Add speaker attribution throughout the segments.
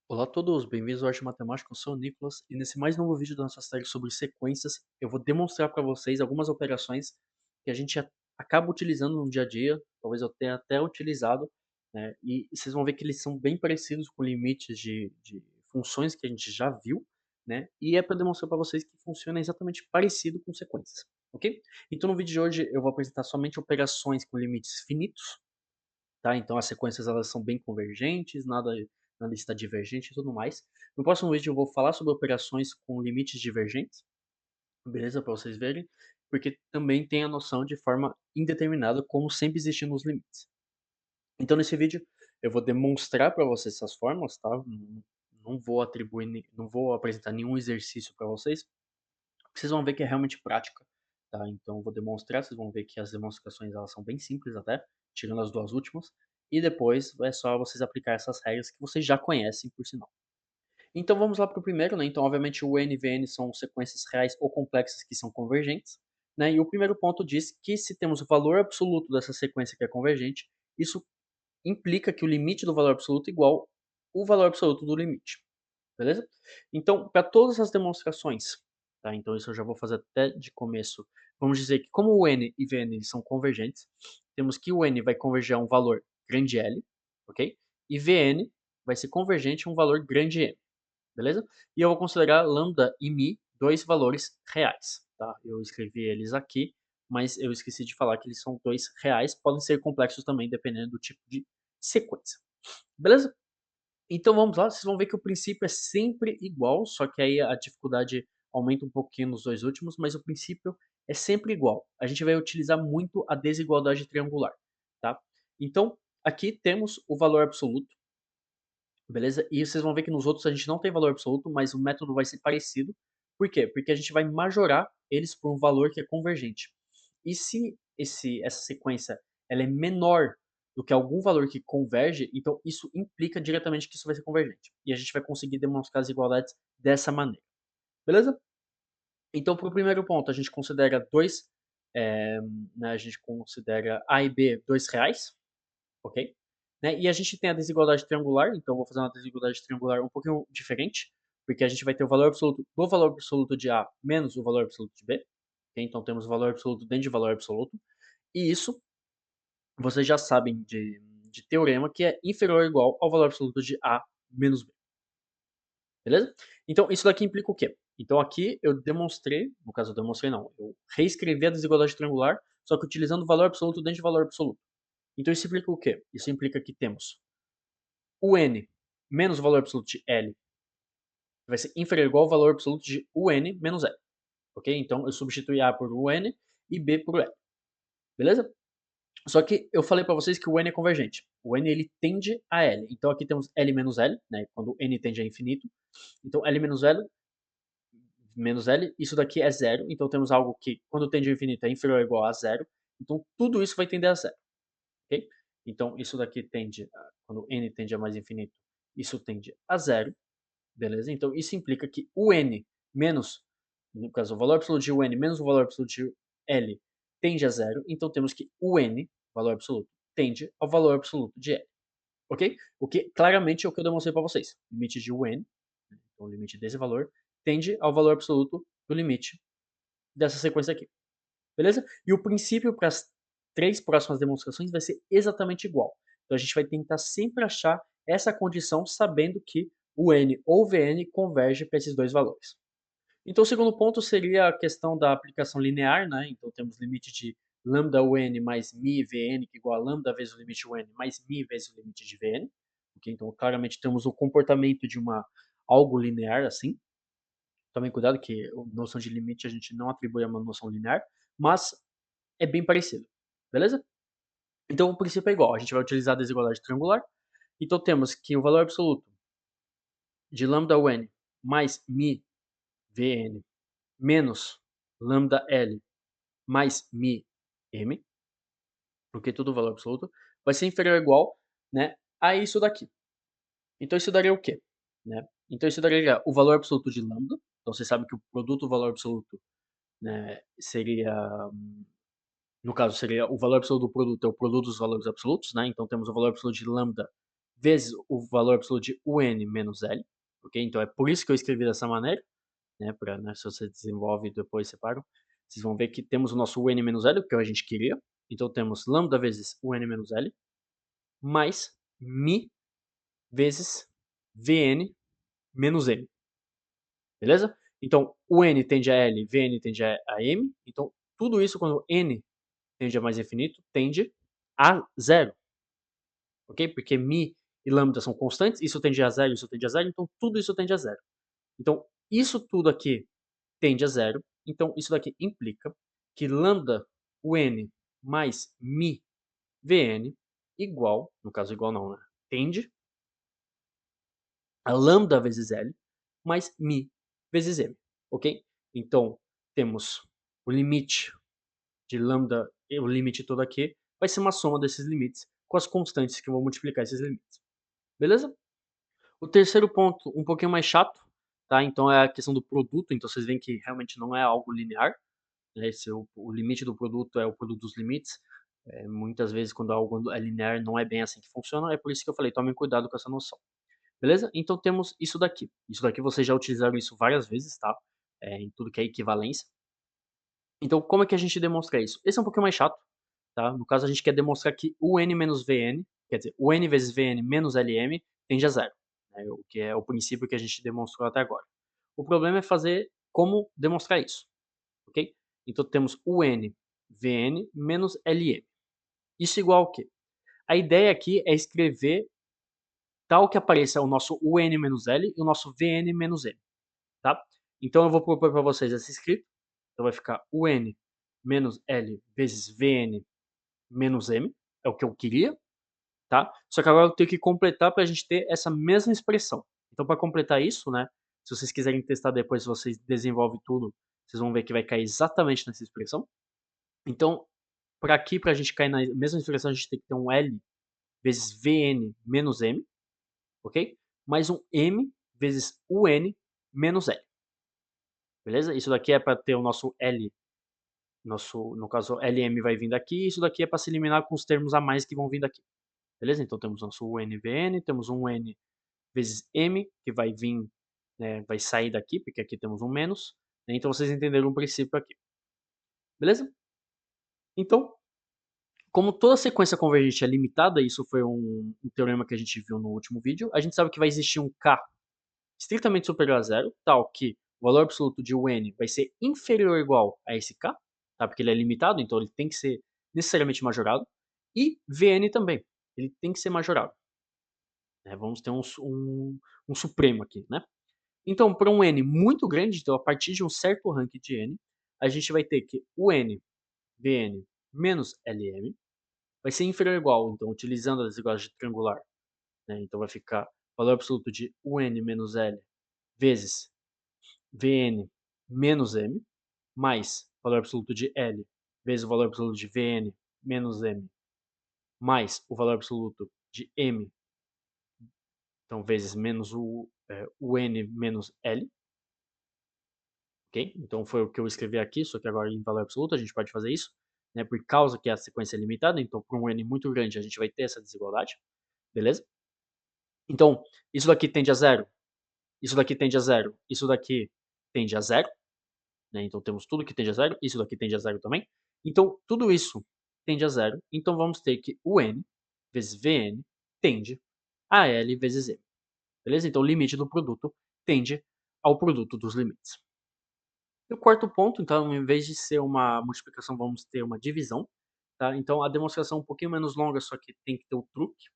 Speaker 1: Olá a todos, bem-vindos ao Arte Matemática, eu sou o Nicolas e nesse mais novo vídeo da nossa série sobre sequências, eu vou demonstrar para vocês algumas operações que a gente acaba utilizando no dia a dia, talvez eu tenha até utilizado, né, e vocês vão ver que eles são bem parecidos com limites de funções que a gente já viu, né, e é para demonstrar para vocês que funciona exatamente parecido com sequências, ok? Então no vídeo de hoje eu vou apresentar somente operações com limites finitos, tá? Então as sequências elas são bem convergentes, nada está divergente e tudo mais. No próximo vídeo eu vou falar sobre operações com limites divergentes, beleza? Para vocês verem, porque também tem a noção de forma indeterminada como sempre existe nos limites. Então nesse vídeo eu vou demonstrar para vocês essas fórmulas, tá? Não vou atribuir, não vou apresentar nenhum exercício para vocês. Vocês vão ver que é realmente prática, tá? Então eu vou demonstrar, vocês vão ver que as demonstrações elas são bem simples até, tirando as duas últimas, e depois é só vocês aplicar essas regras que vocês já conhecem por sinal. Então vamos lá para o primeiro, né? Então obviamente o n e Vn são sequências reais ou complexas que são convergentes, né? E o primeiro ponto diz que se temos o valor absoluto dessa sequência que é convergente, isso implica que o limite do valor absoluto é igual o valor absoluto do limite. Beleza? Então, para todas as demonstrações, tá? Então isso eu já vou fazer até de começo. Vamos dizer que como o n e Vn eles são convergentes, temos que o n vai convergir a um valor grande L, ok? E Vn vai ser convergente a um valor grande M, beleza? E eu vou considerar lambda e mi dois valores reais, tá? Eu escrevi eles aqui, mas eu esqueci de falar que eles são dois reais, podem ser complexos também, dependendo do tipo de sequência. Beleza? Então vamos lá, vocês vão ver que o princípio é sempre igual, só que aí a dificuldade aumenta um pouquinho nos dois últimos, mas o princípio é sempre igual. A gente vai utilizar muito a desigualdade triangular, tá? Então, aqui temos o valor absoluto, beleza? E vocês vão ver que nos outros a gente não tem valor absoluto, mas o método vai ser parecido. Por quê? Porque a gente vai majorar eles por um valor que é convergente. E se essa sequência ela é menor do que algum valor que converge, então isso implica diretamente que isso vai ser convergente. E a gente vai conseguir demonstrar as igualdades dessa maneira. Beleza? Então, para o primeiro ponto, a gente considera dois, né, a gente considera A e B dois reais, ok? Né? E a gente tem a desigualdade triangular, então eu vou fazer uma desigualdade triangular um pouquinho diferente, porque a gente vai ter o valor absoluto do valor absoluto de A menos o valor absoluto de B. Ok? Então temos o valor absoluto dentro de valor absoluto. E isso vocês já sabem de teorema que é inferior ou igual ao valor absoluto de A menos B. Beleza? Então isso daqui implica o quê? Então aqui eu demonstrei, no caso eu demonstrei não, eu reescrevi a desigualdade triangular, só que utilizando o valor absoluto dentro de valor absoluto. Então isso implica o quê? Isso implica que temos o n menos o valor absoluto de L vai ser inferior ou igual ao valor absoluto de UN menos L. Ok? Então eu substituí A por UN e B por L. Beleza? Só que eu falei para vocês que o N é convergente. O N ele tende a L. Então aqui temos L menos L, né? Quando N tende a infinito. Então L menos L, isso daqui é zero. Então temos algo que quando tende a infinito é inferior ou igual a zero. Então tudo isso vai tender a zero. Ok? Então isso daqui tende, quando N tende a mais infinito, isso tende a zero. Beleza? Então isso implica que o n menos, no caso, o valor absoluto de UN menos o valor absoluto de L tende a zero. Então temos que o n, valor absoluto, tende ao valor absoluto de L. Ok? O que claramente é o que eu demonstrei para vocês. O limite de UN, né, então o limite desse valor, tende ao valor absoluto do limite dessa sequência aqui. Beleza? E o princípio para as três próximas demonstrações vai ser exatamente igual. Então a gente vai tentar sempre achar essa condição sabendo que o n ou Vn converge para esses dois valores. Então o segundo ponto seria a questão da aplicação linear, né? Então temos limite de lambda un mais mi Vn, que é igual a lambda vezes o limite un mais mi vezes o limite de Vn. Okay? Então claramente temos o comportamento de algo linear assim. Tomem cuidado que a noção de limite a gente não atribui a uma noção linear, mas é bem parecido, beleza? Então o princípio é igual, a gente vai utilizar a desigualdade triangular. Então temos que o valor absoluto de lambda un mais mi Vn menos lambda L mais mi M, porque tudo valor absoluto, vai ser inferior ou igual, né, a isso daqui. Então isso daria o quê? Né? Então isso daria o valor absoluto de lambda, então você sabe que o produto do valor absoluto, né, seria, no caso seria o valor absoluto do produto é o produto dos valores absolutos, né, então temos o valor absoluto de lambda vezes o valor absoluto de UN menos L, ok? Então é por isso que eu escrevi dessa maneira, né, né, se você desenvolve e depois separa, vocês vão ver que temos o nosso UN menos L, que a gente queria. Então temos lambda vezes UN menos L, mais mi vezes Vn menos M, beleza? Então o N tende a L, Vn tende a M, então tudo isso quando N tende a mais infinito, tende a zero, ok? Porque mi e lambda são constantes, isso tende a zero, isso tende a zero, então tudo isso tende a zero. Então isso tudo aqui tende a zero, então isso daqui implica que lambda UN mais mi Vn igual, no caso igual não, né? Tende a lambda vezes L mais mi vezes M, ok? Então temos o limite de lambda, o limite todo aqui, vai ser uma soma desses limites com as constantes que vão multiplicar esses limites. Beleza? O terceiro ponto, um pouquinho mais chato, tá? Então é a questão do produto. Então vocês veem que realmente não é algo linear, né? O limite do produto é o produto dos limites. Muitas vezes quando algo é linear não é bem assim que funciona. É por isso que eu falei, tomem cuidado com essa noção. Beleza? Então temos isso daqui. Isso daqui vocês já utilizaram isso várias vezes, tá? Em tudo que é equivalência. Então como é que a gente demonstra isso? Esse é um pouquinho mais chato, tá? No caso a gente quer demonstrar que o n menos Vn, quer dizer, o n vezes Vn menos Lm tende a zero, né? O que é o princípio que a gente demonstrou até agora. O problema é fazer como demonstrar isso, ok? Então temos o n Vn menos Lm. Isso igual ao quê? A ideia aqui é escrever tal que apareça o nosso un menos L e o nosso Vn menos M, tá? Então eu vou propor para vocês essa escrita. Então vai ficar un menos L vezes Vn menos M, é o que eu queria, tá? Só que agora eu tenho que completar para a gente ter essa mesma expressão. Então para completar isso, né, se vocês quiserem testar depois, se vocês desenvolvem tudo, vocês vão ver que vai cair exatamente nessa expressão. Então, para aqui, para a gente cair na mesma expressão, a gente tem que ter um L vezes Vn menos M, ok? Mais um M vezes UN menos L, beleza? Isso daqui é para ter o nosso L, no caso Lm vai vir daqui, isso daqui é para se eliminar com os termos a mais que vão vir daqui. Beleza? Então temos nosso UNVN, temos um N vezes M, que vai vir, né, vai sair daqui, porque aqui temos um menos, né? Então vocês entenderam o princípio aqui. Beleza? Então, como toda sequência convergente é limitada, isso foi um teorema que a gente viu no último vídeo, a gente sabe que vai existir um K estritamente superior a zero, tal que o valor absoluto de UN vai ser inferior ou igual a esse K, tá? Porque ele é limitado, então ele tem que ser necessariamente majorado, e Vn também, ele tem que ser majorado. Né? Vamos ter um supremo aqui, né? Então, para um N muito grande, então a partir de um certo ranking de N, a gente vai ter que o N, Vn menos Lm vai ser inferior ou igual, então utilizando a desigualdade triangular, né? Então vai ficar o valor absoluto de UN menos L vezes Vn menos M, mais o valor absoluto de L vezes o valor absoluto de Vn menos M, mais o valor absoluto de M, então vezes menos o N menos L, ok? Então foi o que eu escrevi aqui, só que agora em valor absoluto a gente pode fazer isso, né? Por causa que a sequência é limitada, então por um N muito grande a gente vai ter essa desigualdade, beleza? Então, isso daqui tende a zero, isso daqui tende a zero, isso daqui tende a zero, né? Então temos tudo que tende a zero, isso daqui tende a zero também. Então tudo isso tende a zero, então vamos ter que o n vezes Vn tende a L vezes M, beleza? Então o limite do produto tende ao produto dos limites. E o quarto ponto, então, em vez de ser uma multiplicação, vamos ter uma divisão, tá? Então a demonstração é um pouquinho menos longa, só que tem que ter o truque,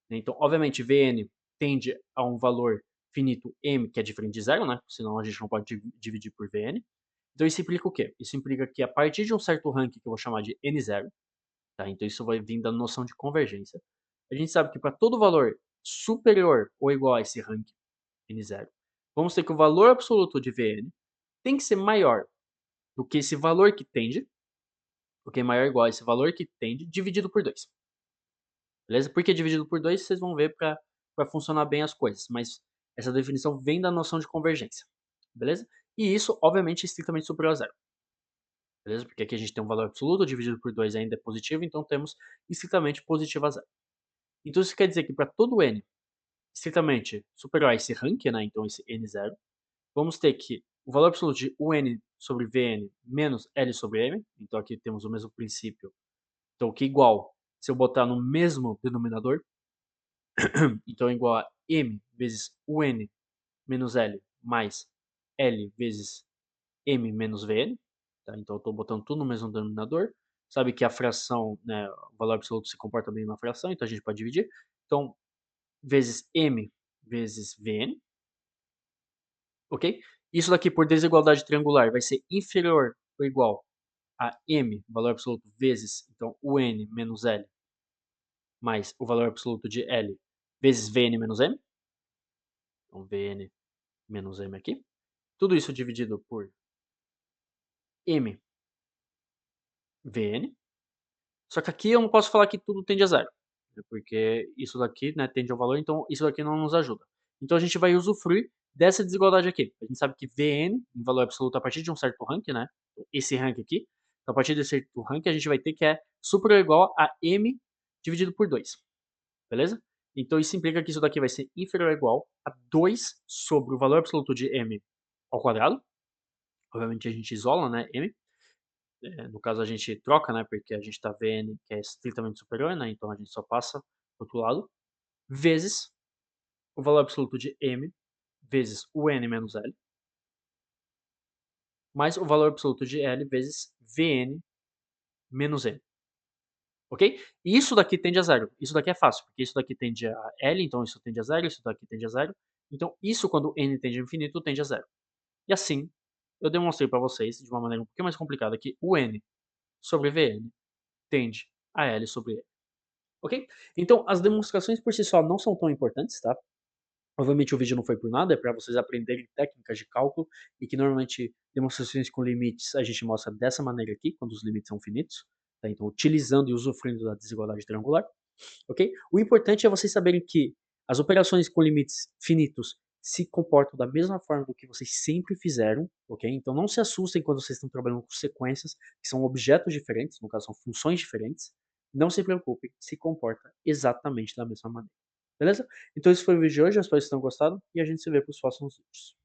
Speaker 1: né? Então, obviamente, Vn tende a um valor finito M, que é diferente de zero, né? Senão a gente não pode dividir por Vn. Então isso implica o quê? Isso implica que a partir de um certo ranking, que eu vou chamar de N0, tá? Então isso vai vir da noção de convergência. A gente sabe que para todo valor superior ou igual a esse ranking N0, vamos ter que o valor absoluto de Vn tem que ser maior do que esse valor que tende, porque é maior ou igual a esse valor que tende, dividido por 2. Beleza? Por que dividido por 2? Vocês vão ver para funcionar bem as coisas, mas essa definição vem da noção de convergência. Beleza? E isso, obviamente, é estritamente superior a zero. Beleza? Porque aqui a gente tem um valor absoluto, dividido por 2 ainda é positivo, então temos estritamente positivo a zero. Então isso quer dizer que para todo n, estritamente superar esse rank, né, então esse n0, vamos ter que o valor absoluto de UN sobre Vn menos L sobre M, então aqui temos o mesmo princípio, então que é igual, se eu botar no mesmo denominador, então é igual a M vezes UN menos L mais L vezes M menos Vn, tá? Então eu estou botando tudo no mesmo denominador, sabe que a fração, né, o valor absoluto se comporta bem na fração, então a gente pode dividir, então vezes M vezes Vn, ok? Isso daqui por desigualdade triangular vai ser inferior ou igual a M, valor absoluto, vezes, então, o N menos L, mais o valor absoluto de L, vezes Vn menos M. Então, Vn menos M aqui. Tudo isso dividido por M, Vn. Só que aqui eu não posso falar que tudo tende a zero, né, porque isso daqui, né, tende ao valor, então isso daqui não nos ajuda. Então a gente vai usufruir dessa desigualdade aqui. A gente sabe que Vn, em valor absoluto, a partir de um certo rank, né, esse rank aqui, então a partir desse certo rank a gente vai ter que é superior ou igual a M dividido por 2, beleza? Então isso implica que isso daqui vai ser inferior ou igual a 2 sobre o valor absoluto de M ao quadrado. Obviamente a gente isola, né, M. No caso a gente troca, né, porque a gente está vendo que é estritamente superior, né, então a gente só passa para outro lado, vezes o valor absoluto de M, vezes o N menos L, mais o valor absoluto de L vezes Vn menos N, ok? E isso daqui tende a zero, isso daqui é fácil, porque isso daqui tende a L, então isso tende a zero, isso daqui tende a zero, então isso quando N tende a infinito tende a zero. E assim, eu demonstrei para vocês, de uma maneira um pouquinho mais complicada, que o N sobre Vn tende a L sobre L. Ok? Então, as demonstrações por si só não são tão importantes, tá? Obviamente o vídeo não foi por nada, é para vocês aprenderem técnicas de cálculo e que normalmente demonstrações com limites a gente mostra dessa maneira aqui, quando os limites são finitos, tá? Então, utilizando e usufruindo da desigualdade triangular, ok? O importante é vocês saberem que as operações com limites finitos se comportam da mesma forma do que vocês sempre fizeram, ok? Então não se assustem quando vocês estão trabalhando com sequências, que são objetos diferentes, no caso são funções diferentes. Não se preocupem, se comporta exatamente da mesma maneira. Beleza? Então esse foi o vídeo de hoje, eu espero que vocês tenham gostado e a gente se vê para os próximos vídeos.